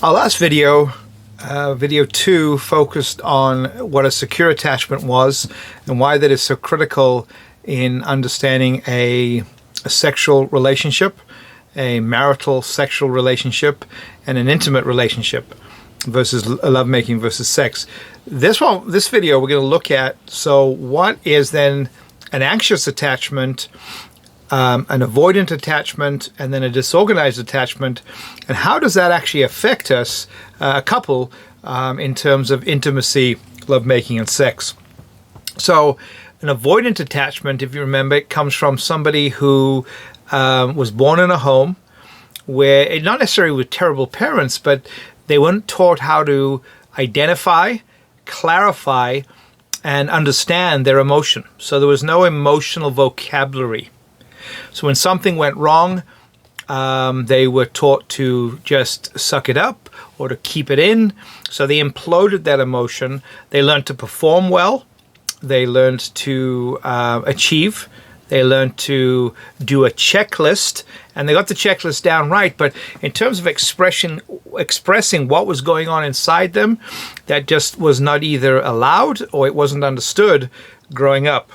Our last video, video 2, focused on what a secure attachment was and why that is so critical in understanding a sexual relationship, a marital sexual relationship, and an intimate relationship versus lovemaking versus sex. This video we're going to look at, so what is then an anxious attachment, an avoidant attachment, and then a disorganized attachment, and how does that actually affect us, a couple, in terms of intimacy, lovemaking, and sex. So an avoidant attachment, if you remember, it comes from somebody who was born in a home where, not necessarily with terrible parents, but they weren't taught how to identify, clarify, and understand their emotion. So there was no emotional vocabulary. So when something went wrong, they were taught to just suck it up or to keep it in. So they imploded that emotion. They learned to perform well. They learned to achieve. They learned to do a checklist, and they got the checklist down right. But in terms of expressing what was going on inside them, that just was not either allowed or it wasn't understood growing up.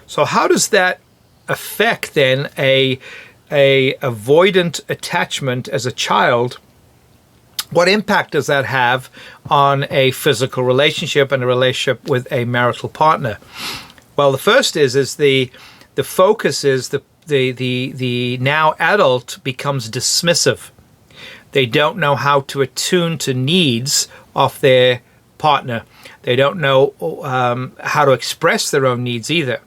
So how does that affect then a avoidant attachment as a child? What impact does that have on a physical relationship and a relationship with a marital partner? Well, the first is the focus is the now adult becomes dismissive. They don't know how to attune to needs of their partner. They don't know how to express their own needs either.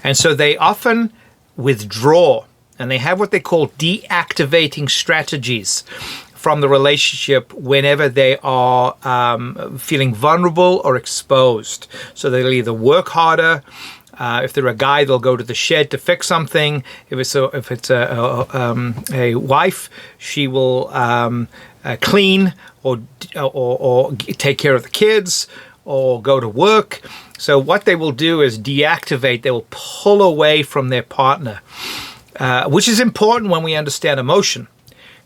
And so they often withdraw, and they have what they call deactivating strategies from the relationship whenever they are feeling vulnerable or exposed. So they'll either work harder. If they're a guy, they'll go to the shed to fix something. If it's a wife, she will clean or take care of the kids or go to work. So what they will do is deactivate. They will pull away from their partner, which is important when we understand emotion,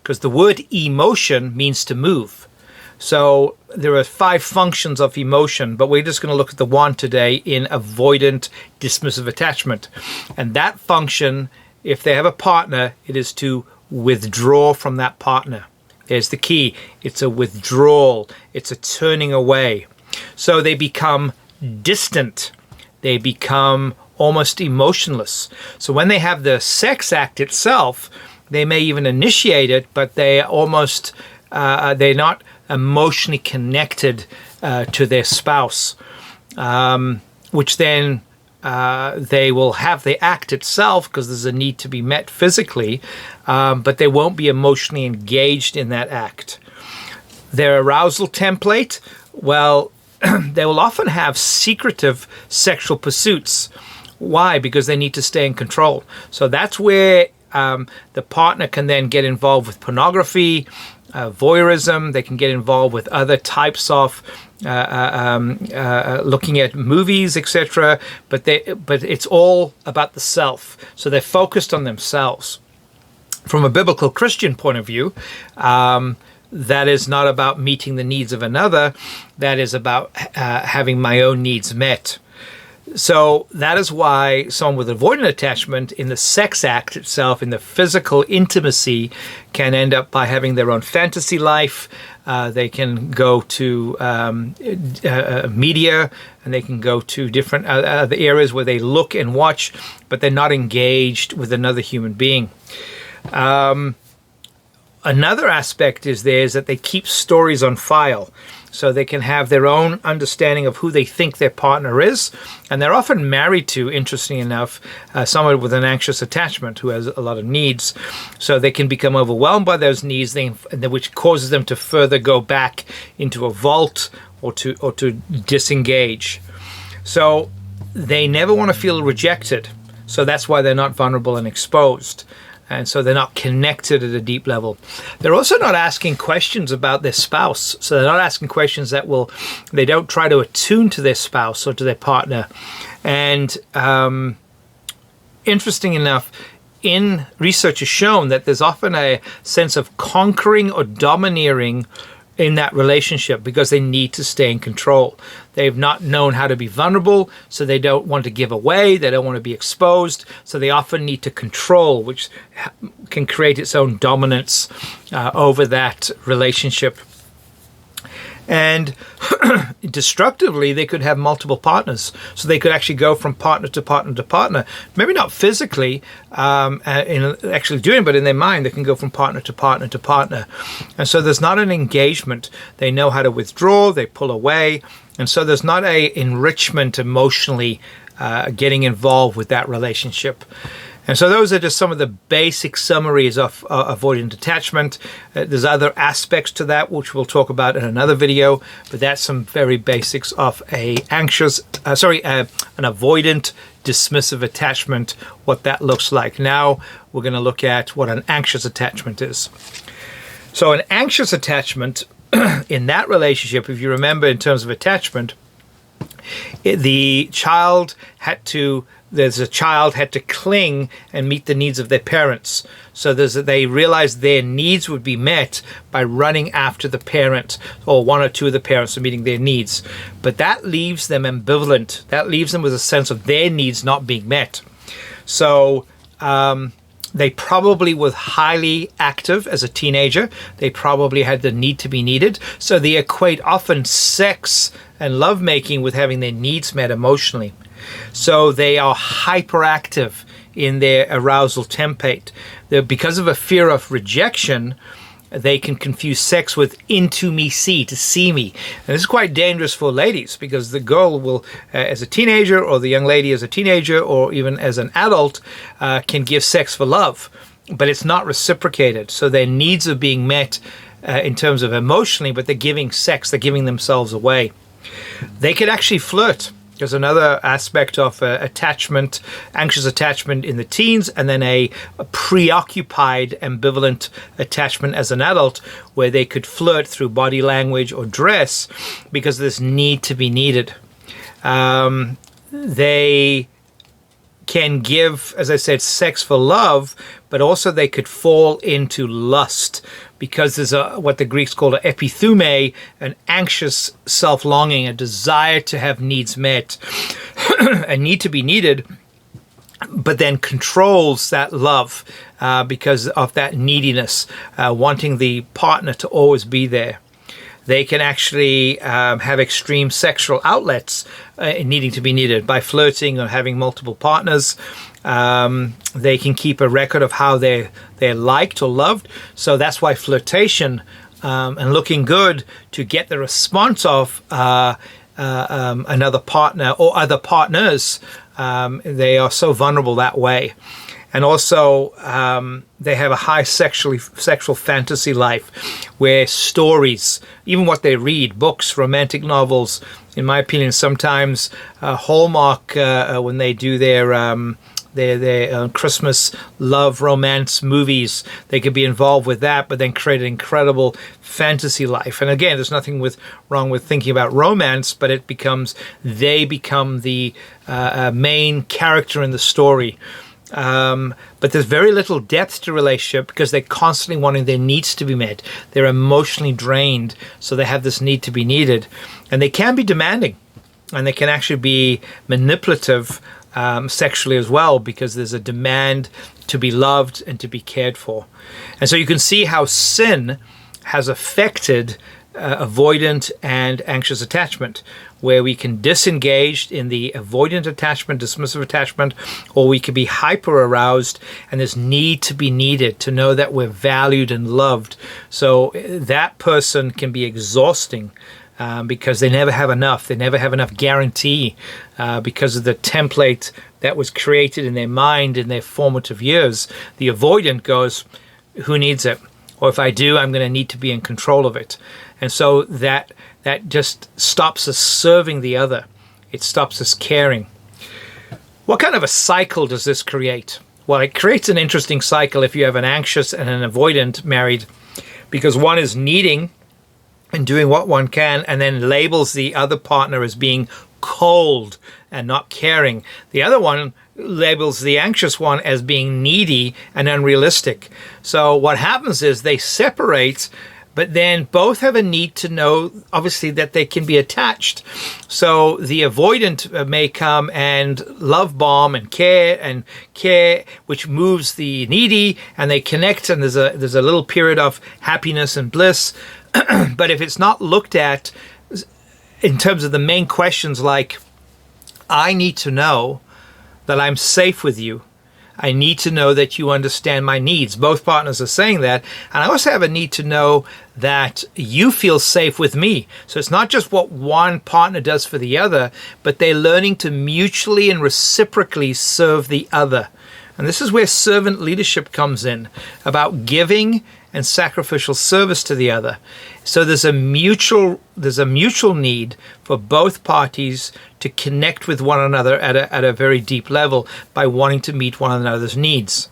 because the word emotion means to move. So there are 5 functions of emotion, but we're just going to look at the one today in avoidant dismissive attachment. And that function, if they have a partner, it is to withdraw from that partner. There's the key. It's a withdrawal. It's a turning away. So they become distant. They become almost emotionless. So when they have the sex act itself, they may even initiate it, but they are almost, they're not emotionally connected to their spouse, which then they will have the act itself because there's a need to be met physically, but they won't be emotionally engaged in that act. Their arousal template, well, they will often have secretive sexual pursuits. Why? Because they need to stay in control. So that's where the partner can then get involved with pornography, voyeurism. They can get involved with other types of looking at movies, etc. But it's all about the self. So they're focused on themselves. From a biblical Christian point of view, that is not about meeting the needs of another. That is about having my own needs met. So that is why someone with avoidant attachment in the sex act itself, in the physical intimacy, can end up by having their own fantasy life. They can go to media, and they can go to different other areas where they look and watch, but they're not engaged with another human being. Another aspect is that they keep stories on file. So they can have their own understanding of who they think their partner is. And they're often married to, interestingly enough, someone with an anxious attachment who has a lot of needs. So they can become overwhelmed by those needs, which causes them to further go back into a vault or to disengage. So they never want to feel rejected. So that's why they're not vulnerable and exposed. And so they're not connected at a deep level. They're also not asking questions about their spouse. So they're not asking questions they don't try to attune to their spouse or to their partner. And interesting enough, research has shown that there's often a sense of conquering or domineering in that relationship because they need to stay in control. They've not known how to be vulnerable, so they don't want to give away, they don't want to be exposed, so they often need to control, which can create its own dominance over that relationship. And destructively, they could have multiple partners. So they could actually go from partner to partner to partner. Maybe not physically in actually doing it, but in their mind, they can go from partner to partner to partner. And so there's not an engagement. They know how to withdraw, they pull away. And so there's not a enrichment emotionally getting involved with that relationship. And so those are just some of the basic summaries of avoidant attachment. There's other aspects to that, which we'll talk about in another video, but that's some very basics of an avoidant dismissive attachment, what that looks like. Now we're going to look at what an anxious attachment is. So an anxious attachment in that relationship, if you remember in terms of attachment, the child had to cling and meet the needs of their parents. So they realized their needs would be met by running after the parent, or one or two of the parents, are meeting their needs. But that leaves them ambivalent. That leaves them with a sense of their needs not being met. So they probably were highly active as a teenager. They probably had the need to be needed. So they equate often sex and lovemaking with having their needs met emotionally. So they are hyperactive in their arousal template. Because of a fear of rejection, they can confuse sex with into me see, to see me. And this is quite dangerous for ladies, because the girl will, as a teenager, or the young lady as a teenager, or even as an adult, can give sex for love, but it's not reciprocated. So their needs are being met in terms of emotionally, but they're giving sex, they're giving themselves away. They could actually flirt. There's another aspect of attachment, anxious attachment in the teens, and then a preoccupied, ambivalent attachment as an adult, where they could flirt through body language or dress because of this need to be needed. They can give, as I said, sex for love, but also they could fall into lust, because there's what the Greeks call an epithume, an anxious self-longing, a desire to have needs met, a need to be needed, but then controls that love because of that neediness, wanting the partner to always be there. They can actually have extreme sexual outlets needing to be needed by flirting or having multiple partners. They can keep a record of how they're liked or loved. So that's why flirtation and looking good to get the response of another partner or other partners, they are so vulnerable that way. And also, they have a high sexual fantasy life, where stories, even what they read, books, romantic novels, in my opinion, sometimes Hallmark, when they do their Christmas love romance movies, they could be involved with that, but then create an incredible fantasy life. And again, there's nothing wrong with thinking about romance, but they become the main character in the story. But there's very little depth to relationship because they're constantly wanting their needs to be met. They're emotionally drained, so they have this need to be needed. And they can be demanding, and they can actually be manipulative sexually as well, because there's a demand to be loved and to be cared for. And so you can see how sin has affected avoidant and anxious attachment, where we can disengage in the avoidant attachment, dismissive attachment, or we can be hyper aroused and this need to be needed, to know that we're valued and loved. So that person can be exhausting because they never have enough. They never have enough guarantee because of the template that was created in their mind in their formative years. The avoidant goes, who needs it? Or if I do, I'm going to need to be in control of it. And so that just stops us serving the other. It stops us caring. What kind of a cycle does this create? Well, it creates an interesting cycle if you have an anxious and an avoidant married, because one is needing and doing what one can, and then labels the other partner as being cold and not caring. The other one labels the anxious one as being needy and unrealistic. So what happens is they separate but then both have a need to know, obviously, that they can be attached. So the avoidant may come and love bomb and care, which moves the needy, and they connect, and there's a little period of happiness and bliss. But if it's not looked at in terms of the main questions, like, I need to know that I'm safe with you. I need to know that you understand my needs. Both partners are saying that. And I also have a need to know that you feel safe with me. So it's not just what one partner does for the other, but they're learning to mutually and reciprocally serve the other. And this is where servant leadership comes in, about giving and sacrificial service to the other. So there's a mutual need for both parties to connect with one another at a very deep level by wanting to meet one another's needs.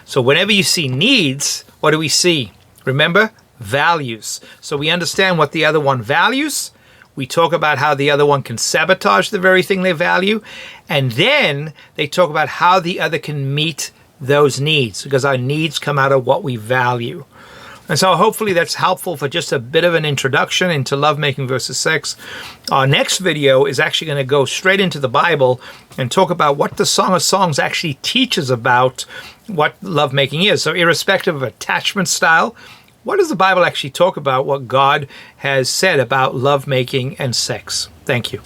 So whenever you see needs, what do we see? Remember, values. So we understand what the other one values. We talk about how the other one can sabotage the very thing they value. And then they talk about how the other can meet those needs, because our needs come out of what we value. And so hopefully that's helpful for just a bit of an introduction into lovemaking versus sex. Our next video is actually going to go straight into the Bible and talk about what the Song of Songs actually teaches about what lovemaking is. So irrespective of attachment style, what does the Bible actually talk about what God has said about lovemaking and sex? Thank you.